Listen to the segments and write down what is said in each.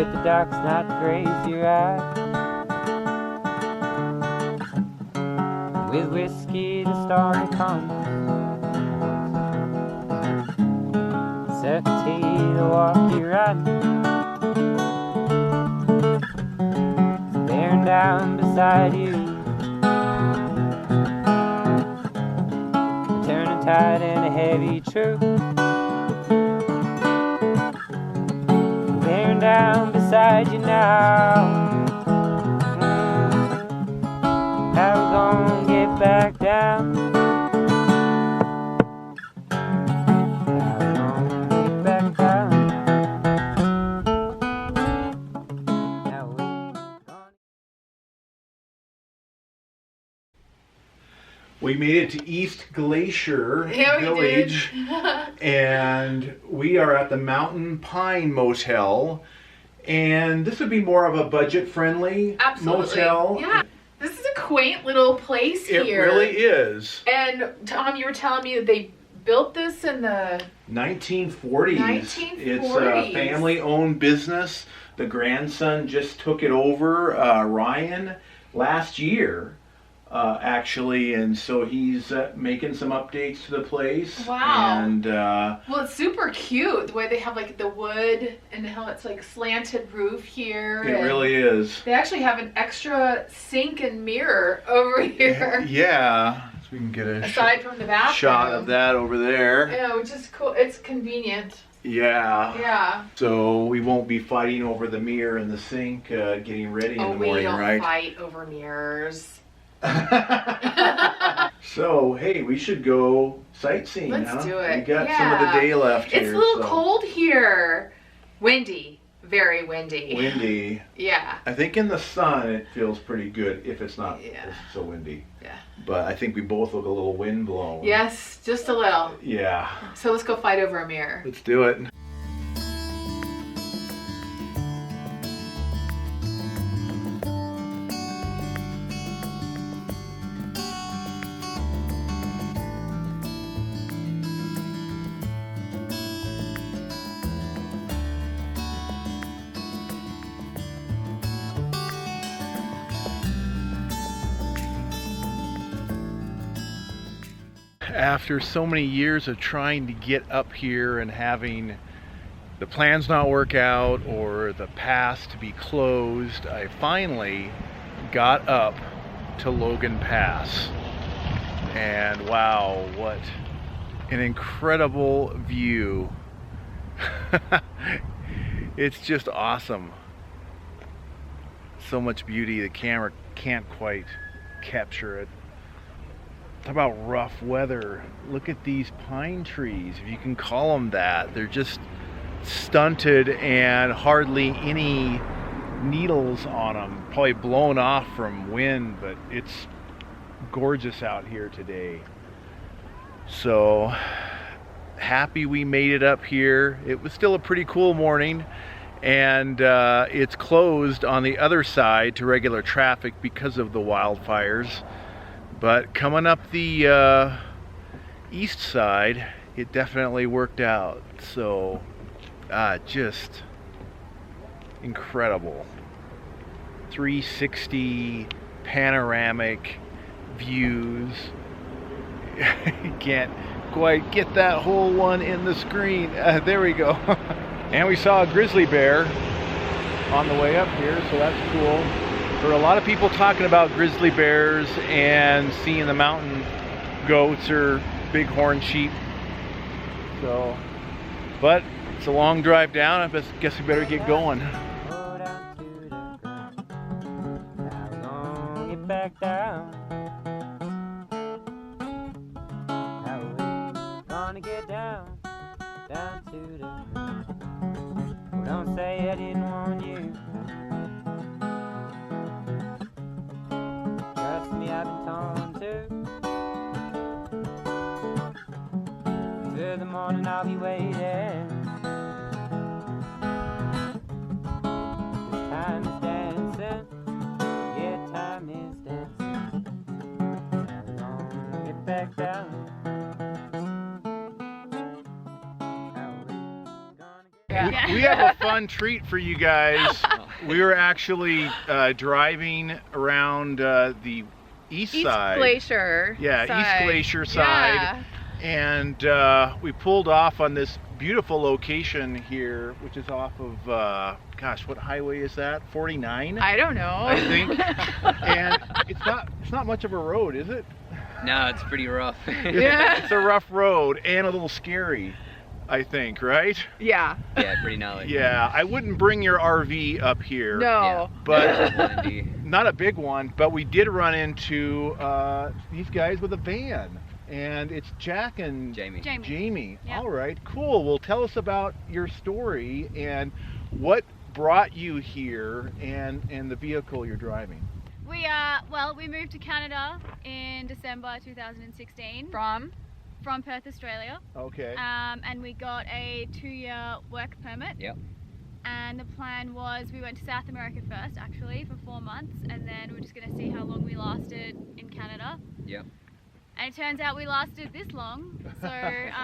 get the ducks not to graze your eye. With whiskey to start a certainty to walk you right. Bearing down beside you, turning tight in a heavy truth. Bearing down beside you now. How we gonna get back down? How we gonna get back down? How we gonna... We made it to East Glacier Village, and we are at the Mountain Pine Motel. And this would be more of a budget-friendly motel. Yeah. This is a quaint little place here. It really is. And Tom, you were telling me that they built this in the 1940s. 1940s. It's a family-owned business. The grandson just took it over, Ryan, last year, actually, and so he's making some updates to the place. Wow. And well, it's super cute the way they have like the wood and how it's like slanted roof here. It really is. They actually have an extra sink and mirror over here. Yeah. So we can get a aside from the bathroom shot of that over there. Yeah, which is cool. It's convenient. Yeah. Yeah. So we won't be fighting over the mirror and the sink getting ready in the morning, we don't right? fight over mirrors. So, hey, we should go sightseeing. Let's do it. We got some of the day left here. It's a little cold here. Windy. Very windy. Windy. Yeah. I think in the sun it feels pretty good if it's not so windy. Yeah. But I think we both look a little wind blown. Yes, just a little. Yeah. So let's go fight over a mirror. Let's do it. After so many years of trying to get up here and having the plans not work out or the pass to be closed, I finally got up to Logan Pass. And wow, what an incredible view. It's just awesome. So much beauty, the camera can't quite capture it. Talk about rough weather. Look at these pine trees, if you can call them that. They're just stunted and hardly any needles on them. Probably blown off from wind, but it's gorgeous out here today. So happy we made it up here. It was still a pretty cool morning, and it's closed on the other side to regular traffic because of the wildfires. But coming up the east side, it definitely worked out. So, just incredible. 360 panoramic views. You can't quite get that whole one in the screen. There we go. And we saw a grizzly bear on the way up here, so that's cool. There are a lot of people talking about grizzly bears and seeing the mountain goats or bighorn sheep. So, but it's a long drive down. I guess we better get going. Get back down. How we gonna get down to the ground? Well, don't say I didn't warn you. Trust me, I've been torn too. Till the morning I'll be waiting. This time is dancing. Yeah, time is dancing. Now we're gonna get back down. Yeah. We have a fun treat for you guys. We were actually driving around the east side. Glacier. Yeah, side. East Glacier side. Yeah. And we pulled off on this beautiful location here, which is off of, gosh, what highway is that? 49? I don't know. I think. And it's not much of a road, is it? No, it's pretty rough. Yeah. It's a rough road and a little scary, I think, right? Yeah. Yeah, pretty gnarly. Yeah, I wouldn't bring your RV up here. No. But Windy. not a big one, but we did run into these guys with a van. And it's Jack and Jamie. Jamie. Yeah. All right, cool. Well, tell us about your story and what brought you here and the vehicle you're driving. We moved to Canada in December 2016 From? from Perth, Australia. Okay. And we got a 2-year work permit. Yep. And the plan was we went to South America first, actually, for 4 months, and then we're just going to see how long we lasted in Canada. Yep. And it turns out we lasted this long. So,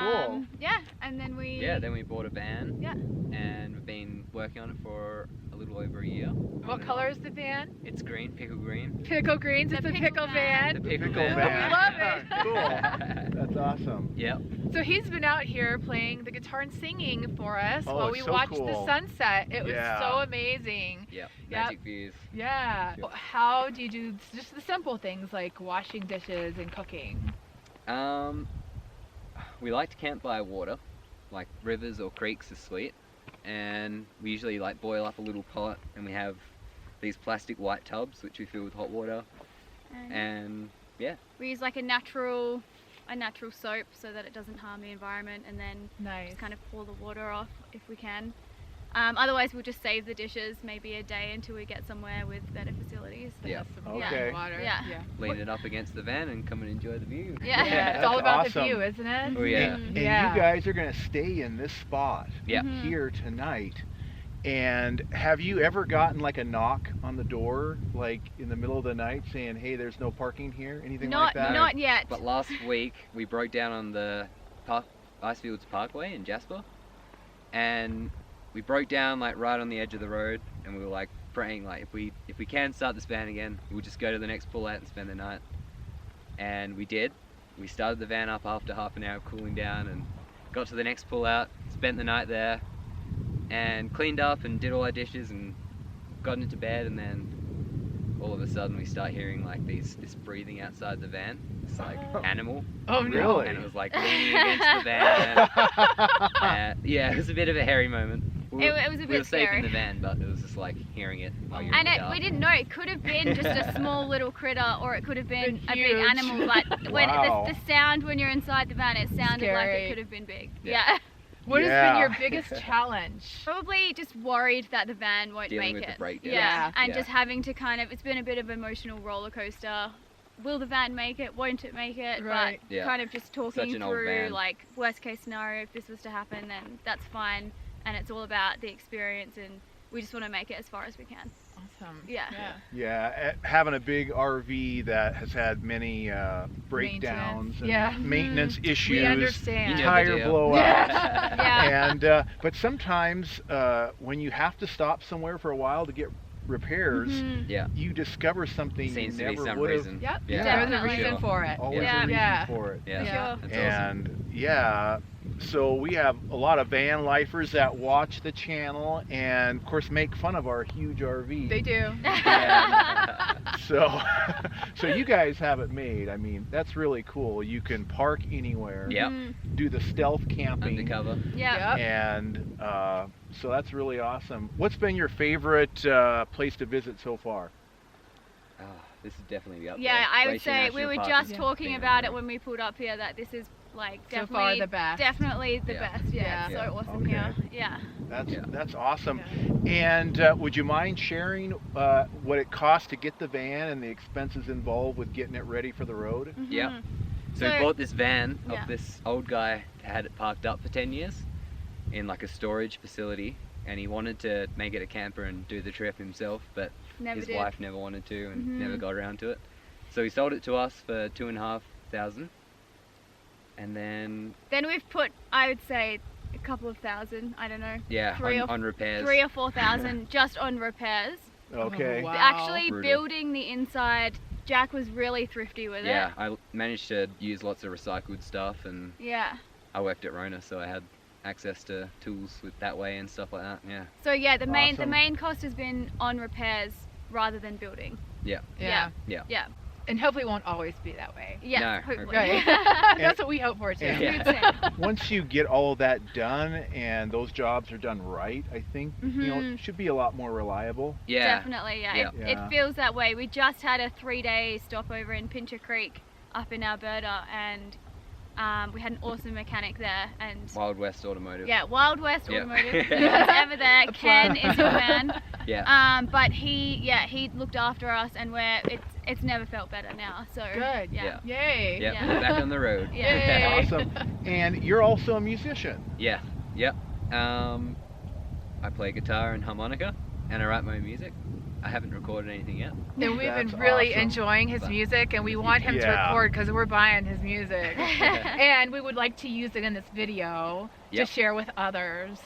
Cool. yeah, and then we... Yeah, then we bought a van. Yeah. And we've been working on it for a little over a year. What color is the van? It's green, pickle green. Pickle greens. It's The a pickle pickle van. The van. pickle Pickle van. van. We love Cool. That's awesome. Yep. So he's been out here playing the guitar and singing for us Oh, while it's we so watched cool. the sunset. It was Yeah. so amazing. Yep. Yep. Magic views. Yeah. Yep. How do you do just the simple things like washing dishes and cooking? We like to camp by water, like rivers or creeks are sweet, and we usually like boil up a little pot, and we have these plastic white tubs which we fill with hot water, and yeah. We use like a natural soap so that it doesn't harm the environment, and then Nice. just kind of pour the water off if we can. Otherwise, we'll just save the dishes maybe a day until we get somewhere with better facilities. Yeah. Some Okay. water. Yeah. Lean it up against the van and come and enjoy the view. Yeah. Yeah, it's all That's about awesome. the view, isn't it? Oh, yeah. And Yeah. you guys are going to stay in this spot Yeah. Mhm. here tonight. And have you ever gotten like a knock on the door, like in the middle of the night saying, hey, there's no parking here? Anything like that? Not yet. But last week we broke down on the Icefields Parkway in Jasper, and we broke down like right on the edge of the road, and we were like praying like if we can start this van again, we'll just go to the next pull out and spend the night. And we did. We started the van up after half an hour of cooling down and got to the next pull out, spent the night there, and cleaned up and did all our dishes and got into bed, and then all of a sudden we start hearing like this breathing outside the van. It's like animal. Oh no. Really? And it was like leaning against the van. Yeah, it was a bit of a hairy moment. It was a We bit were safe scary. in the van, but it was just like hearing it while you're And in the dark. we didn't know. It could have been just a small little critter, or it could have been Been a big huge. animal. But when Wow. the sound when you're inside the van, it sounded like Scary. it could have been big. Yeah. Yeah. What has Yeah. been your biggest challenge? Probably just worried that the van won't Dealing make with the it. breakdowns. Yeah. And Yeah. just having to it's been a bit of an emotional roller coaster. Will the van make it? Won't it make it? Right. But Yeah. kind of just talking an old through van. like worst case scenario, if this was to happen, then that's fine. And it's all about the experience, and we just want to make it as far as we can. Awesome. Yeah. Yeah, having a big RV that has had many breakdowns and Yeah. maintenance issues, We understand. You know the tire deal. blowouts. Yeah. And but sometimes when you have to stop somewhere for a while to get repairs, Mhm. Yeah. you discover something Seems you to be never some would have. reason. Yep. Yeah. There's a Definitely. reason for it. Always Yeah. a reason Yeah. for it. Yeah. Yeah. Sure. That's awesome. And yeah, so we have a lot of van lifers that watch the channel and of course make fun of our huge RV. They do. So so you guys have it made. I mean, that's really cool. You can park anywhere, Yep. Mhm. do the stealth camping. Undercover. Yeah. Yep. And so that's really awesome. What's been your favorite place to visit so far? Oh, this is definitely up Yeah, there. I would Glacier say National we were Park just is talking been about it amazing. when we pulled up here, that this is like So definitely far the best. Definitely the Yeah. best. Yeah. Yeah. So awesome Okay. here. Yeah. That's awesome. Yeah. And would you mind sharing what it costs to get the van and the expenses involved with getting it ready for the road? Yep. Mhm. So we So- bought this van Yeah. of this old guy that had it parked up for 10 years in like a storage facility, and he wanted to make it a camper and do the trip himself, but Never his did. wife never wanted to and Mhm. never got around to it. So he sold it to us for 2,500, and then Then we've put, I would say, a couple of thousand, I don't know. Yeah, on repairs. 3,000 or 4,000 just on repairs. Okay. Oh, wow. Actually Brutal. building the inside, Jack was really thrifty with Yeah, it. I managed to use lots of recycled stuff, and Yeah. I worked at Rona, so I had access to tools with that way and stuff like that. Yeah. So yeah, the Awesome. main cost has been on repairs rather than building. Yeah. Yeah. And hopefully it won't always be that way. Yes, No, hopefully. Right. That's what we hope for too. Yeah. Once you get all of that done and those jobs are done right, I think you know it should be a lot more reliable. Yeah. Definitely, yeah. Yeah. It feels that way. We just had a 3-day stopover in Pincher Creek up in Alberta, and we had an awesome mechanic there. And Wild West Automotive. yeah, Wild West Yeah. Automotive. If anyone's ever there, Ken is your man. Yeah. But he looked after us, and it's never felt better now. So Good. Yeah. Yay. Yep, Yeah. we're back on the road. Yeah. Yay. Awesome. And you're also a musician. Yeah, yep. I play guitar and harmonica, and I write my own music. I haven't recorded anything yet. And we've That's been really awesome. enjoying his music, and we want him to Yeah. record because we're buying his music. And we would like to use it in this video Yep. to share with others,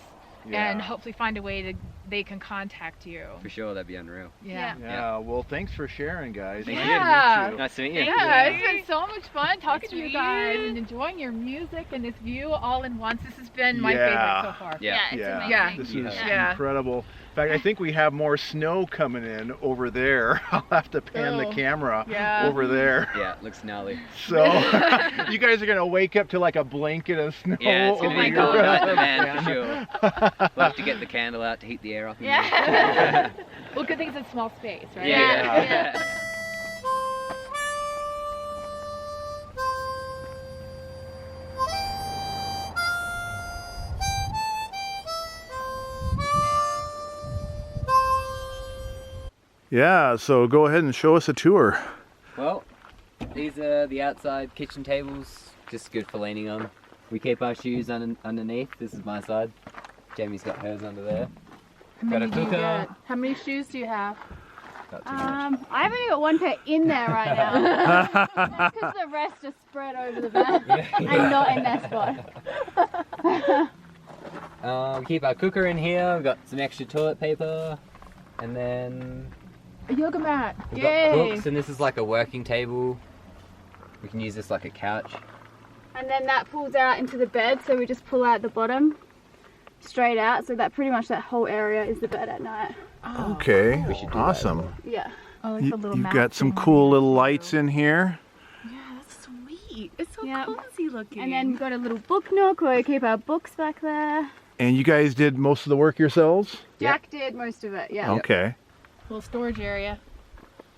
Yeah. and hopefully find a way they can contact you. For sure, that'd be unreal. Yeah. Yeah, well, thanks for sharing, guys. Thank Nice you. to meet Yeah. you. Nice to meet you. Yeah, it's been so much fun talking to you Sweet. guys and enjoying your music and this view all in once. This has been my Yeah. favorite so far. Yeah. It's Yeah. amazing. Yeah. This is Yeah. incredible. In fact, I think we have more snow coming in over there. I'll have to pan the Oh, camera yeah. over there. Yeah, it looks gnarly. So you guys are gonna wake up to like a blanket of snow. Yeah, it's gonna over be your cold out the head. van for sure. We'll have to get the candle out to heat the air up. in there. Yeah. Well, good thing it's a small space, right? Yeah. Yeah. Yeah, so go ahead and show us a tour. Well, these are the outside kitchen tables, just good for leaning on. We keep our shoes underneath. This is my side. Jamie's got hers under there. Got a cooker. How many shoes do you have? Not too much. I've only got one pair in there right now. That's because the rest are spread over the van and not in their spot. We keep our cooker in here. We've got some extra toilet paper, and then A yoga mat. we've Yay. got books. And this is like a working table. We can use this like a couch. And then that pulls out into the bed, so we just pull out the bottom straight out, so that pretty much that whole area is the bed at night. Oh, Okay, We should do awesome. Yeah. I like the little You've mat got some thing cool on little it, lights too. in here. Yeah, that's sweet. It's so Yep. cozy looking. And then we've got a little book nook where we keep our books back there. And you guys did most of the work yourselves? Jack did most of it, yeah. Okay. little storage area.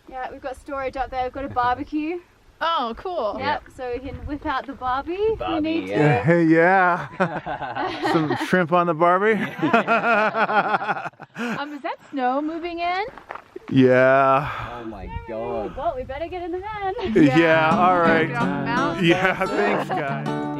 Yeah, we've got storage up there. We've got a barbecue. Oh, cool. Yep, so we can whip out the Barbie if we Barbie, need to. yeah. Hey, yeah. Some shrimp on the Barbie? Is that snow moving in? Yeah. Oh my god. Well, we better get in the van. Yeah, all right. Get off the mountain. Yeah, thanks, guys.